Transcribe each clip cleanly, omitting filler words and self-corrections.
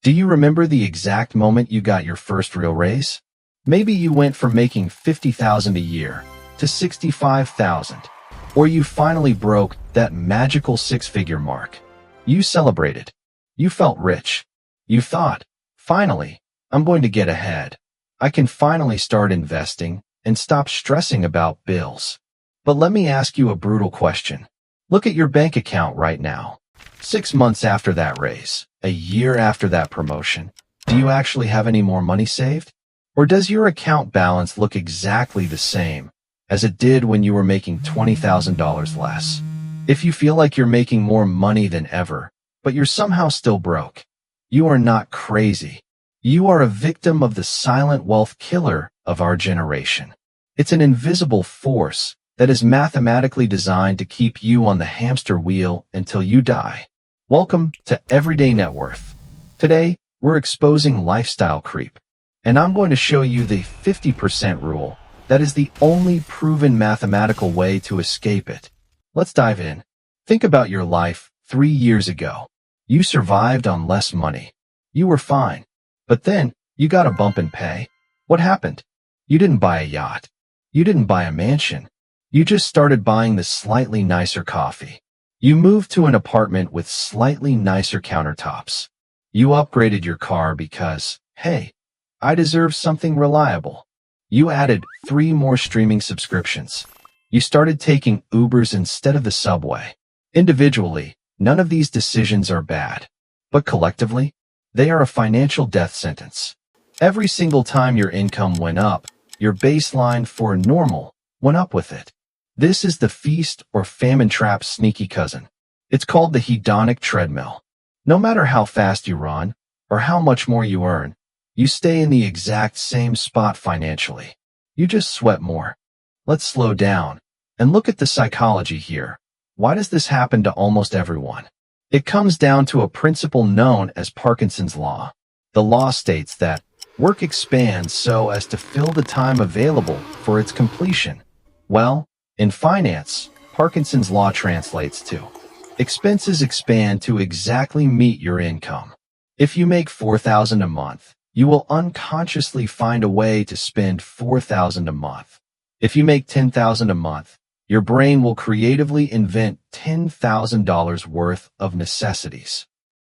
Do you remember the exact moment you got your first real raise? Maybe you went from making $50,000 a year to $65,000, or you finally broke that magical six-figure mark. You celebrated. You felt rich. You thought, finally, I'm going to get ahead. I can finally start investing and stop stressing about bills. But let me ask you a brutal question. Look at your bank account right now. 6 months after that raise, a year after that promotion, do you actually have any more money saved? Or does your account balance look exactly the same as it did when you were making $20,000 less? If you feel like you're making more money than ever, but you're somehow still broke, you are not crazy. You are a victim of the silent wealth killer of our generation. It's an invisible force that is mathematically designed to keep you on the hamster wheel until you die. Welcome to Everyday Net Worth. Today, we're exposing lifestyle creep, and I'm going to show you the 50% rule that is the only proven mathematical way to escape it. Let's dive in. Think about your life 3 years ago. You survived on less money. You were fine. But then, you got a bump in pay. What happened? You didn't buy a yacht. You didn't buy a mansion. You just started buying the slightly nicer coffee. You moved to an apartment with slightly nicer countertops. You upgraded your car because, hey, I deserve something reliable. You added 3 more streaming subscriptions. You started taking Ubers instead of the subway. Individually, none of these decisions are bad. But collectively, they are a financial death sentence. Every single time your income went up, your baseline for normal went up with it. This is the feast or famine trap's sneaky cousin. It's called the hedonic treadmill. No matter how fast you run or how much more you earn, you stay in the exact same spot financially. You just sweat more. Let's slow down and look at the psychology here. Why does this happen to almost everyone? It comes down to a principle known as Parkinson's law. The law states that work expands so as to fill the time available for its completion. Well, in finance, Parkinson's law translates to expenses expand to exactly meet your income. If you make $4,000 a month, you will unconsciously find a way to spend $4,000 a month. If you make $10,000 a month, your brain will creatively invent $10,000 worth of necessities.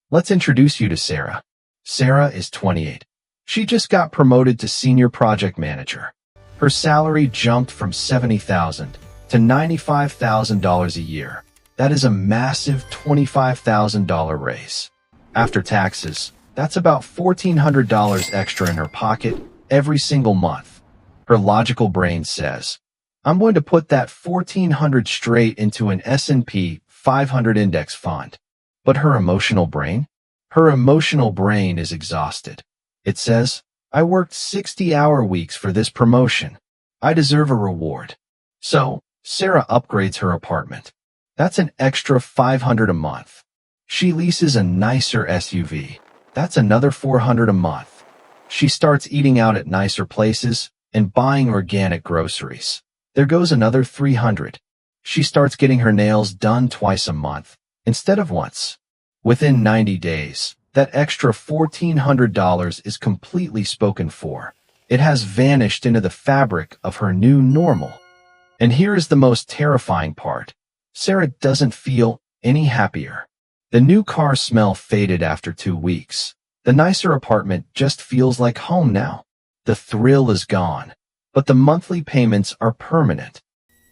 Let's introduce you to Sarah. Sarah is 28. She just got promoted to senior project manager. Her salary jumped from $70,000 to $95,000 a year. That is a massive $25,000 raise. After taxes, that's about $1,400 extra in her pocket every single month. Her logical brain says, I'm going to put that $1,400 straight into an S&P 500 index fund. But her emotional brain? Her emotional brain is exhausted. It says, I worked 60-hour weeks for this promotion. I deserve a reward. So, Sarah upgrades her apartment. That's an extra $500 a month. She leases a nicer SUV. That's another $400 a month. She starts eating out at nicer places and buying organic groceries. There goes another $300. She starts getting her nails done twice a month instead of once. Within 90 days, that extra $1,400 is completely spoken for. It has vanished into the fabric of her new normal. And here is the most terrifying part. Sarah doesn't feel any happier. The new car smell faded after 2 weeks. The nicer apartment just feels like home now. The thrill is gone, but the monthly payments are permanent.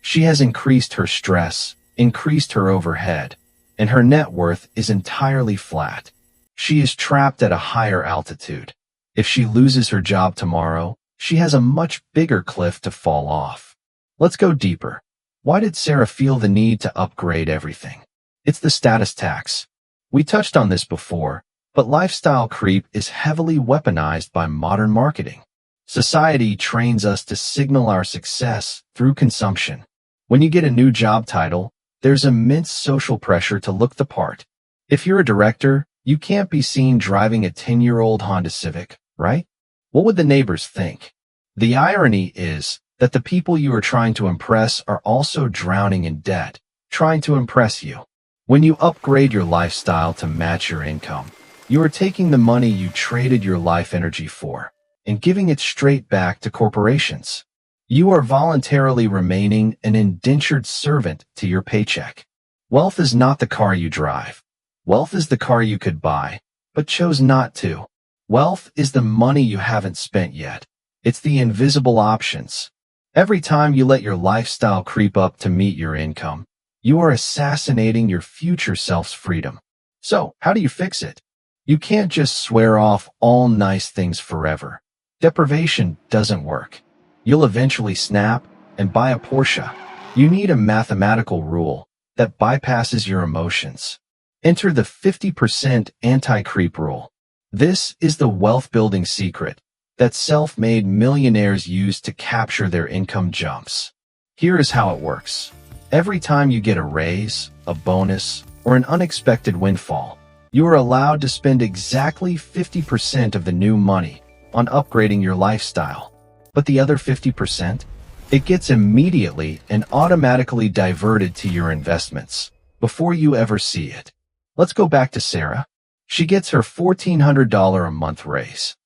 She has increased her stress, increased her overhead, and her net worth is entirely flat. She is trapped at a higher altitude. If she loses her job tomorrow, she has a much bigger cliff to fall off. Let's go deeper. Why did Sarah feel the need to upgrade everything? It's the status tax. We touched on this before, but lifestyle creep is heavily weaponized by modern marketing. Society trains us to signal our success through consumption. When you get a new job title, there's immense social pressure to look the part. If you're a director, you can't be seen driving a 10-year-old Honda Civic, right? What would the neighbors think? The irony is that the people you are trying to impress are also drowning in debt, trying to impress you. When you upgrade your lifestyle to match your income, You are taking the money you traded your life energy for and giving it straight back to corporations. You are voluntarily remaining an indentured servant to your paycheck. Wealth is not the car you drive. Wealth is the car you could buy, but chose not to. Wealth is the money you haven't spent yet. It's the invisible options. Every time you let your lifestyle creep up to meet your income, you are assassinating your future self's freedom. So, how do you fix it? You can't just swear off all nice things forever. Deprivation doesn't work. You'll eventually snap and buy a Porsche. You need a mathematical rule that bypasses your emotions. Enter the 50% anti-creep rule. This is the wealth-building secret that self-made millionaires use to capture their income jumps. Here is how it works. Every time you get a raise, a bonus, or an unexpected windfall, you are allowed to spend exactly 50% of the new money on upgrading your lifestyle. But the other 50%? It gets immediately and automatically diverted to your investments before you ever see it. Let's go back to Sarah. She gets her $1,400 a month raise.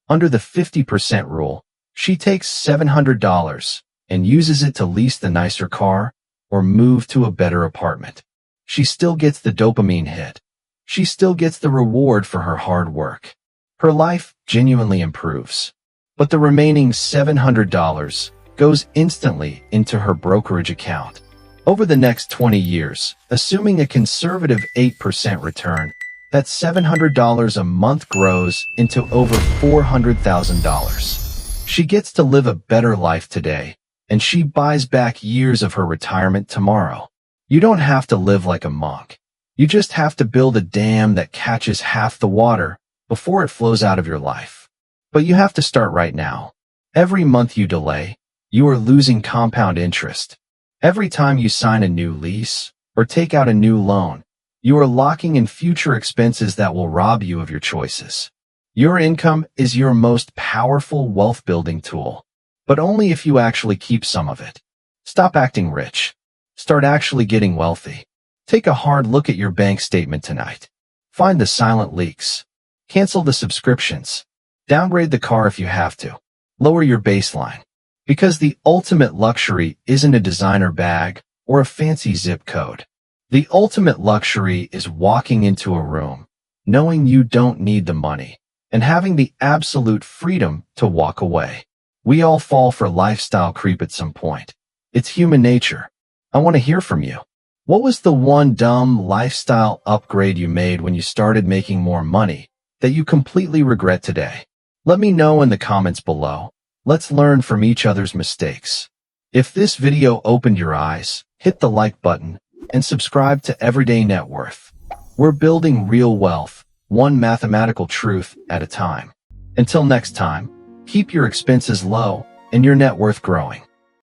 Under the 50% rule, she takes $700 and uses it to lease the nicer car or move to a better apartment. She still gets the dopamine hit. She still gets the reward for her hard work. Her life genuinely improves. But the remaining $700 goes instantly into her brokerage account. Over the next 20 years, assuming a conservative 8% return, that $700 a month grows into over $400,000. She gets to live a better life today, and she buys back years of her retirement tomorrow. You don't have to live like a monk. You just have to build a dam that catches half the water before it flows out of your life. But you have to start right now. Every month you delay, you are losing compound interest. Every time you sign a new lease or take out a new loan, you are locking in future expenses that will rob you of your choices. Your income is your most powerful wealth-building tool, but only if you actually keep some of it. Stop acting rich. Start actually getting wealthy. Take a hard look at your bank statement tonight. Find the silent leaks. Cancel the subscriptions. Downgrade the car if you have to. Lower your baseline. Because the ultimate luxury isn't a designer bag or a fancy zip code. The ultimate luxury is walking into a room, knowing you don't need the money, and having the absolute freedom to walk away. We all fall for lifestyle creep at some point. It's human nature. I want to hear from you. What was the one dumb lifestyle upgrade you made when you started making more money that you completely regret today? Let me know in the comments below. Let's learn from each other's mistakes. If this video opened your eyes, hit the like button and subscribe to Everyday Net Worth. We're building real wealth, one mathematical truth at a time. Until next time, keep your expenses low and your net worth growing.